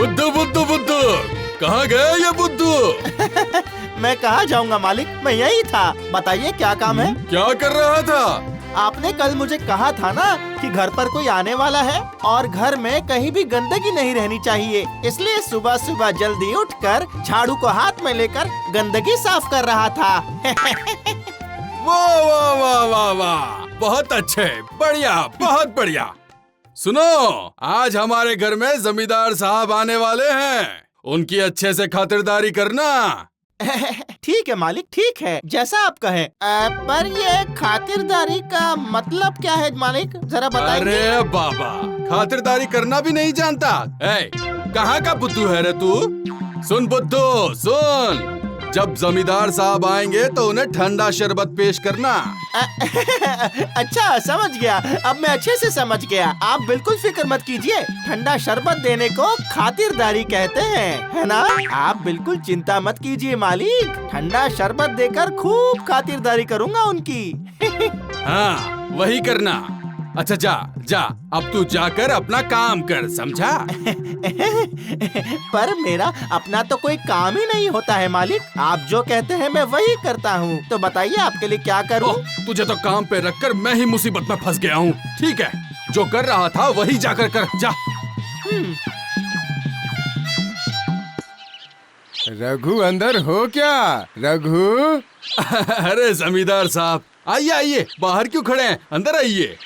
बुद्धू बुद्धू बुद्धू, कहाँ गए ये बुद्धू? मैं कहाँ जाऊँगा मालिक, मैं यही था। बताइए क्या काम है? क्या कर रहा था? आपने कल मुझे कहा था ना कि घर पर कोई आने वाला है और घर में कहीं भी गंदगी नहीं रहनी चाहिए, इसलिए सुबह सुबह जल्दी उठकर झाड़ू को हाथ में लेकर गंदगी साफ कर रहा था। वाह वाह वाह वाह वाह, बहुत अच्छे, बढ़िया, बहुत बढ़िया। सुनो, आज हमारे घर में जमींदार साहब आने वाले हैं, उनकी अच्छे से खातिरदारी करना। ठीक है मालिक, ठीक है, जैसा आप कहें। पर ये खातिरदारी का मतलब क्या है मालिक, जरा बताइए। अरे बाबा, खातिरदारी करना भी नहीं जानता? कहाँ का बुद्धू है रे तू? सुन बुद्धू सुन, जब जमींदार साहब आएंगे तो उन्हें ठंडा शरबत पेश करना। अच्छा समझ गया, अब मैं अच्छे से समझ गया। आप बिल्कुल फिक्र मत कीजिए, ठंडा शरबत देने को खातिरदारी कहते हैं, है ना? आप बिल्कुल चिंता मत कीजिए मालिक, ठंडा शरबत देकर खूब खातिरदारी करूँगा उनकी। हाँ वही करना। अच्छा जा जा, अब तू जाकर अपना काम कर, समझा? पर मेरा अपना तो कोई काम ही नहीं होता है मालिक, आप जो कहते हैं मैं वही करता हूँ। तो बताइए आपके लिए क्या करूँ? तुझे तो काम पे रखकर मैं ही मुसीबत में फंस गया हूँ। ठीक है, जो कर रहा था वही जाकर कर, जा। रघु अंदर हो क्या? रघु? अरे जमींदार साहब, आइए आइए, बाहर क्यों खड़े हैं, अंदर आइए।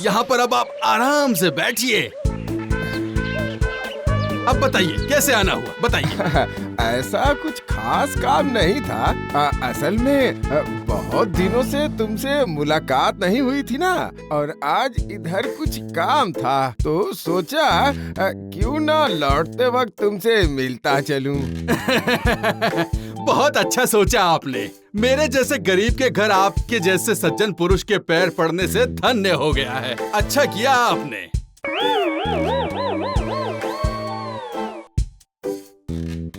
यहाँ पर अब आप आराम से बैठिए। अब बताइए कैसे आना हुआ, बताइए। ऐसा कुछ खास काम नहीं था। असल में बहुत दिनों से तुमसे मुलाकात नहीं हुई थी ना, और आज इधर कुछ काम था तो सोचा क्यों ना लौटते वक्त तुमसे मिलता चलूं। बहुत अच्छा सोचा आपने। मेरे जैसे गरीब के घर आपके जैसे सज्जन पुरुष के पैर पड़ने से धन्य हो गया है। अच्छा किया आपने।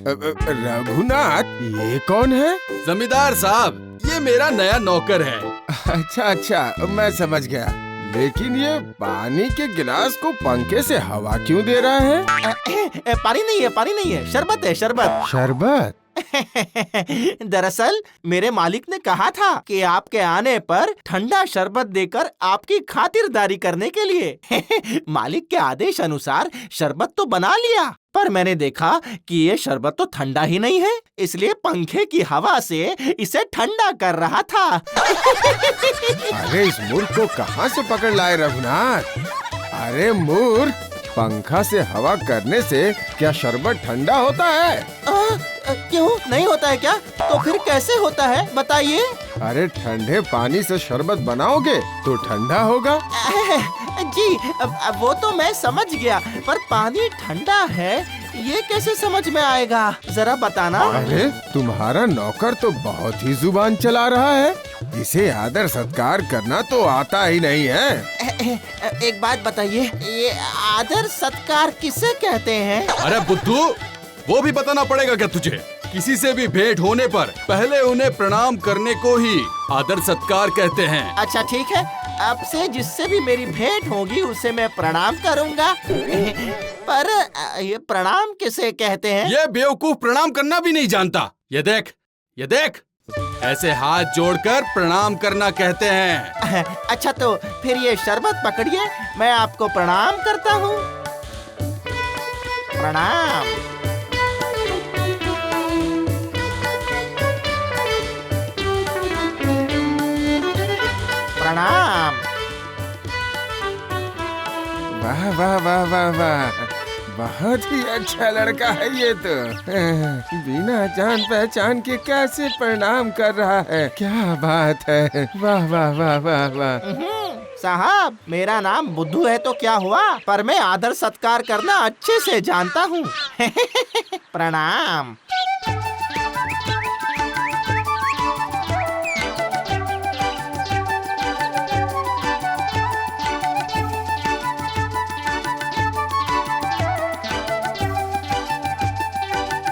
रघुनाथ, ये कौन है? जमींदार साहब, ये मेरा नया नौकर है। अच्छा अच्छा, मैं समझ गया। लेकिन ये पानी के गिलास को पंखे से हवा क्यों दे रहा है? पानी नहीं है, शरबत है, शरबत। शरबत? दरअसल मेरे मालिक ने कहा था कि आपके आने पर ठंडा शरबत देकर आपकी खातिरदारी करने के लिए। मालिक के आदेश अनुसार शरबत तो बना लिया, पर मैंने देखा कि ये शरबत तो ठंडा ही नहीं है, इसलिए पंखे की हवा से इसे ठंडा कर रहा था। अरे इस मूर्ख को कहाँ से पकड़ लाए रघुनाथ? अरे मूर्ख, पंखा से हवा करने से क्या शरबत ठंडा होता है? क्यों नहीं होता है क्या? तो फिर कैसे होता है, बताइए। अरे ठंडे पानी से शरबत बनाओगे तो ठंडा होगा। जी वो तो मैं समझ गया, पर पानी ठंडा है ये कैसे समझ में आएगा, जरा बताना। अरे तुम्हारा नौकर तो बहुत ही जुबान चला रहा है, इसे आदर सत्कार करना तो आता ही नहीं है। एक बात बताइए, ये आदर सत्कार किसे कहते हैं? अरे बुद्धू, वो भी बताना पड़ेगा क्या तुझे? किसी से भी भेंट होने पर पहले उन्हें प्रणाम करने को ही आदर सत्कार कहते हैं। अच्छा ठीक है, अब से जिससे भी मेरी भेंट होगी उसे मैं प्रणाम करूंगा। पर ये प्रणाम किसे कहते हैं? ये बेवकूफ प्रणाम करना भी नहीं जानता। ये देख, ये देख, ऐसे हाथ जोड़कर प्रणाम करना कहते हैं। अच्छा तो फिर ये शरबत पकड़िए, मैं आपको प्रणाम करता हूँ। प्रणाम। प्रणाम। वाह वाह वाह वाह वाह, बहुत ही अच्छा लड़का है ये तो। बिना जान पहचान के कैसे प्रणाम कर रहा है, क्या बात है। वाह वाह वाह वाह वाह। साहब, मेरा नाम बुद्धू है तो क्या हुआ, पर मैं आदर सत्कार करना अच्छे से जानता हूँ। प्रणाम।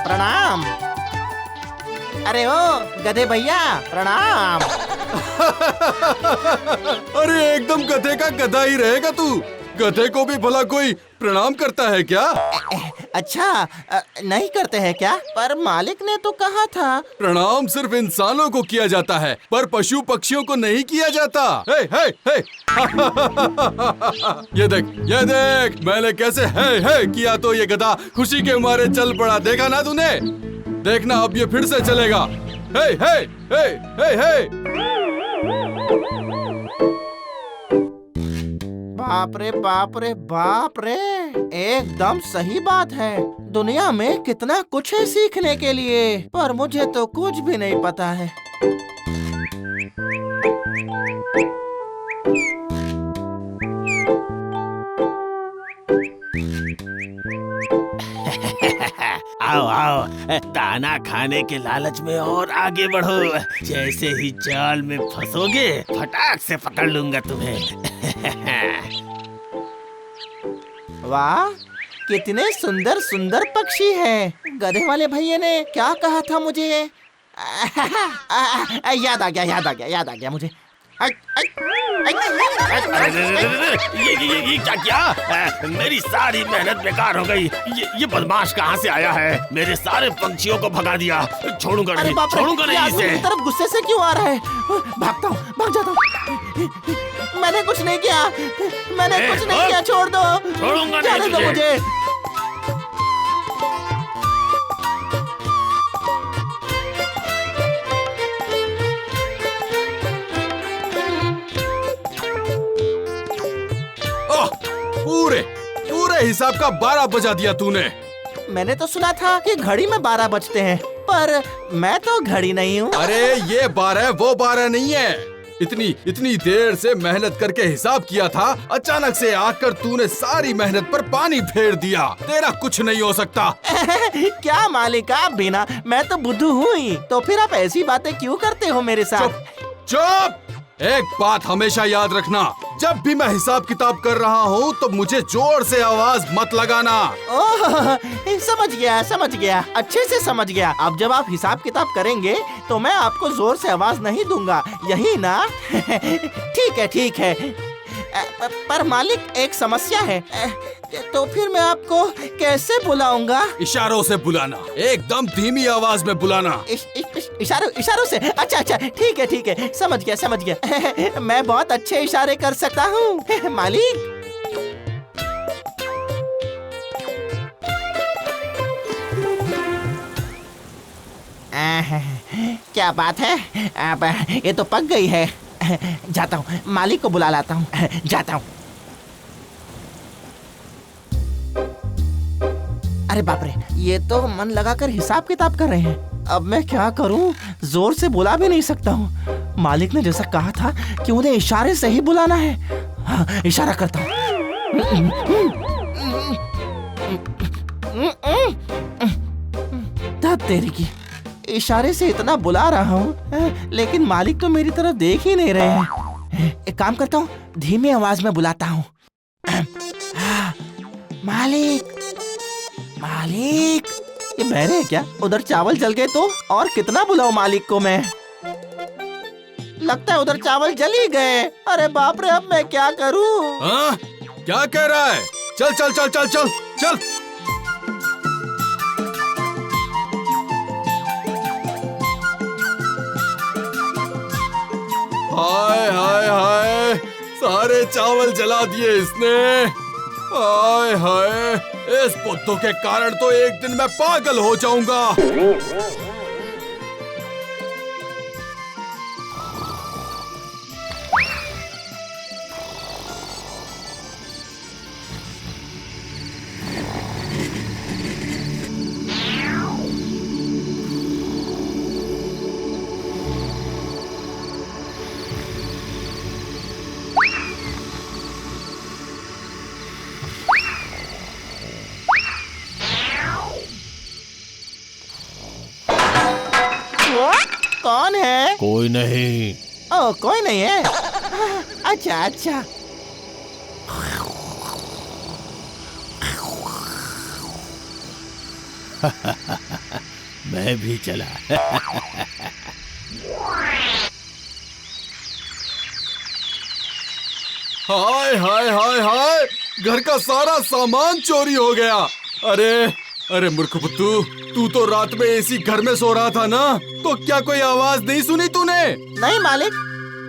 प्रणाम। अरे ओ गधे भैया, प्रणाम। अरे एकदम गधे का गधा ही रहेगा तू। गधे को भी भला कोई प्रणाम करता है क्या? अच्छा, नहीं करते हैं क्या? पर मालिक ने तो कहा था। प्रणाम सिर्फ इंसानों को किया जाता है, पर पशु पक्षियों को नहीं किया जाता। हे हे हे ये देख मैंने कैसे हे किया तो ये गधा खुशी के मारे चल पड़ा। देखा ना तूने? देखना अब ये फिर से चलेगा। हे हे हे हे हे। बाप रे बाप रे बाप रे, एकदम सही बात है। दुनिया में कितना कुछ है सीखने के लिए, पर मुझे तो कुछ भी नहीं पता है। आओ आओ, दाना खाने के लालच में और आगे बढ़ो। जैसे ही जाल में फंसोगे फटाक से पकड़ लूंगा तुम्हें। वाह, कितने सुंदर सुंदर पक्षी हैं। गधे वाले भैया ने क्या कहा था मुझे? याद आ गया मुझे। ये क्या? मेरी सारी मेहनत बेकार हो गई। ये बदमाश कहाँ से आया है? मेरे सारे पंछियों को भगा दिया। छोड़ूंगा नहीं इसे। मेरी तरफ गुस्से से क्यों आ रहा है? भागता हूँ, भाग जाता हूँ। मैंने कुछ नहीं किया, छोड़ दो। छोड़ूंगा नहीं जाने दो मुझे। पूरे हिसाब का 12 बजा दिया तूने। मैंने तो सुना था कि घड़ी में 12 बजते हैं, पर मैं तो घड़ी नहीं हूँ। अरे ये 12 वो 12 नहीं है। इतनी देर से मेहनत करके हिसाब किया था, अचानक से आकर तूने सारी मेहनत पर पानी फेर दिया। तेरा कुछ नहीं हो सकता। क्या मालिक, आप भी ना, मैं तो बुद्धू हूँ ही, तो फिर आप ऐसी बातें क्यों करते हो मेरे साथ? चुप! एक बात हमेशा याद रखना, जब भी मैं हिसाब किताब कर रहा हूँ तो मुझे जोर से आवाज मत लगाना। ओह, समझ गया, अच्छे से समझ गया। अब जब आप हिसाब किताब करेंगे तो मैं आपको जोर से आवाज नहीं दूंगा, यही ना? ठीक है। पर मालिक, एक समस्या है। तो फिर मैं आपको कैसे बुलाऊंगा? इशारों से बुलाना, एकदम धीमी आवाज में बुलाना। इशारों से? अच्छा, ठीक है, समझ गया। मैं बहुत अच्छे इशारे कर सकता हूँ मालिक। क्या बात है, अब ये तो पक गई है। जाता हूँ, मालिक को बुला लाता हूँ। जाता हूँ। अरे बाप रे, ये तो मन लगाकर हिसाब किताब कर रहे हैं। अब मैं क्या करूं? जोर से बुला भी नहीं सकता हूँ। मालिक ने जैसा कहा था कि उन्हें इशारे से ही बुलाना है। हाँ, इशारा करता हूँ। तेरी की, इशारे से इतना बुला रहा हूँ, लेकिन मालिक तो मेरी तरफ देख ही नहीं रहे हैं। एक काम करता हूँ, धीमी आवाज में बुलाता हूँ। मालिक, ये बहरे है क्या? उधर चावल जल गए तो और कितना बुलाऊं मालिक को मैं? लगता है उधर चावल जल ही गए। अरे बाप रे, अब मैं क्या करूं? हाँ? क्या कह रहा है? चल। हाय, सारे चावल जला दिए इसने। हाय, इस बुद्धू के कारण तो एक दिन मैं पागल हो जाऊंगा। कौन है? कोई नहीं। ओह, कोई नहीं है। अच्छा। मैं भी चला। हाय, घर का सारा सामान चोरी हो गया। अरे अरे मूर्ख बुद्धू, तू तो रात में एसी घर में सो रहा था ना, तो क्या कोई आवाज नहीं सुनी तूने? नहीं मालिक,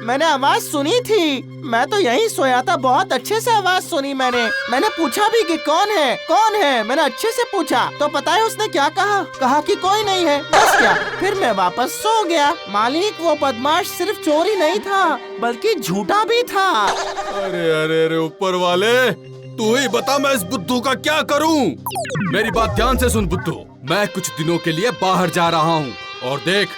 मैंने आवाज सुनी थी। मैं तो यहीं सोया था, बहुत अच्छे से आवाज सुनी मैंने पूछा भी कि कौन है। मैंने अच्छे से पूछा तो पता है उसने क्या कहा कि कोई नहीं है, बस क्या। फिर मैं वापस सो गया। मालिक, वो बदमाश सिर्फ चोरी नहीं था बल्कि झूठा भी था। अरे अरे अरे ऊपर वाले, तू ही बता मैं इस बुद्धू का क्या करूं? मेरी बात ध्यान से सुन बुद्धू, मैं कुछ दिनों के लिए बाहर जा रहा हूं, और देख,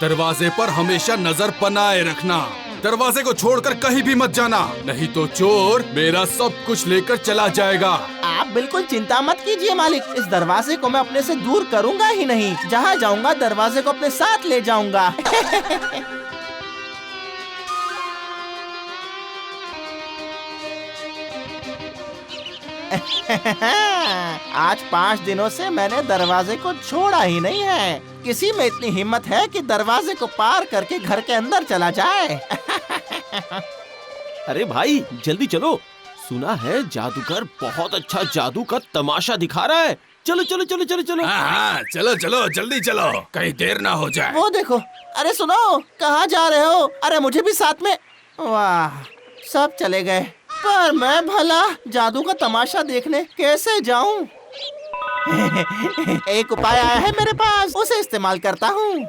दरवाजे पर हमेशा नजर बनाए रखना। दरवाजे को छोड़कर कहीं भी मत जाना, नहीं तो चोर मेरा सब कुछ लेकर चला जाएगा। आप बिल्कुल चिंता मत कीजिए मालिक, इस दरवाजे को मैं अपने से दूर करूंगा ही नहीं। जहाँ जाऊंगा दरवाजे को अपने साथ ले जाऊंगा। आज 5 दिनों से मैंने दरवाजे को छोड़ा ही नहीं है। किसी में इतनी हिम्मत है कि दरवाजे को पार करके घर के अंदर चला जाए। अरे भाई जल्दी चलो, सुना है जादूगर बहुत अच्छा जादू का तमाशा दिखा रहा है। चलो चलो चलो चलो चलो। हाँ, चलो चलो जल्दी चलो, कहीं देर ना हो जाए। वो देखो, अरे सुनो, कहाँ जा रहे हो? अरे मुझे भी साथ में। वाह, सब चले गए, पर मैं भला जादू का तमाशा देखने कैसे जाऊं? एक उपाय आया है मेरे पास, उसे इस्तेमाल करता हूँ।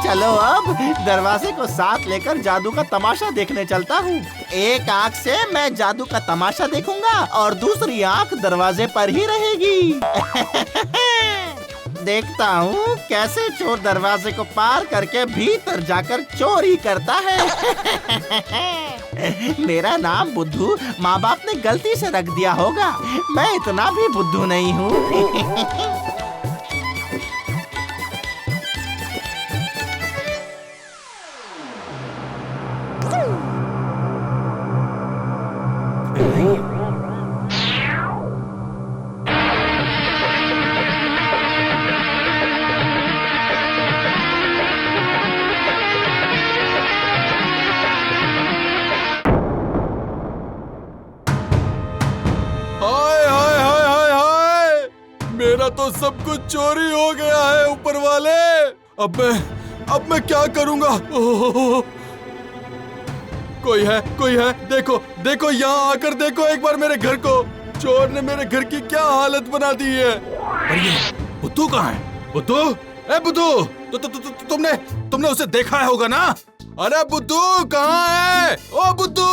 चलो अब दरवाजे को साथ लेकर जादू का तमाशा देखने चलता हूँ। एक आँख से मैं जादू का तमाशा देखूंगा और दूसरी आँख दरवाजे पर ही रहेगी। देखता हूँ कैसे चोर दरवाजे को पार करके भीतर जाकर चोरी करता है। मेरा नाम बुद्धू माँ बाप ने गलती से रख दिया होगा, मैं इतना भी बुद्धू नहीं हूँ। मेरा तो सब कुछ चोरी हो गया है ऊपर वाले। अब मैं क्या करूंगा? ओह, कोई है, देखो यहाँ आकर देखो एक बार मेरे घर को। चोर ने मेरे घर की क्या हालत बना दी है। अरे ये बुद्धू कहाँ है? बुद्धू, ए बुद्धू, तुमने उसे देखा होगा ना? अरे बुद्धू कहाँ है? ओ बुद्धू।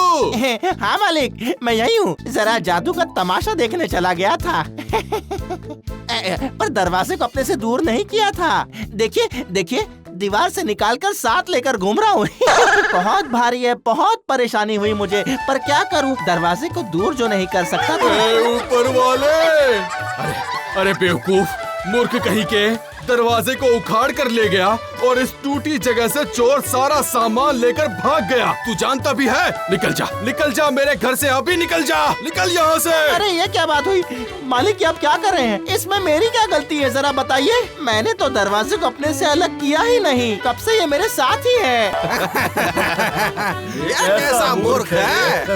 हाँ मालिक, मैं यही हूँ, जरा जादू का तमाशा देखने चला गया था। पर दरवाजे को अपने से दूर नहीं किया था। देखिए, दीवार से निकालकर साथ लेकर घूम रहा हूँ। बहुत भारी है, बहुत परेशानी हुई मुझे, पर क्या करूँ, दरवाजे को दूर जो नहीं कर सकता था। ऊपर वाले, अरे बेवकूफ, मूर्ख कहीं के, दरवाजे को उखाड़ कर ले गया और इस टूटी जगह से चोर सारा सामान लेकर भाग गया। तू जानता भी है? निकल जा मेरे घर से, अभी निकल यहाँ से। अरे ये क्या बात हुई मालिक, आप क्या कर रहे हैं? इसमें मेरी क्या गलती है, जरा बताइए। मैंने तो दरवाजे को अपने से अलग किया ही नहीं, कब से ये मेरे साथ ही है। कैसा मूर्ख है।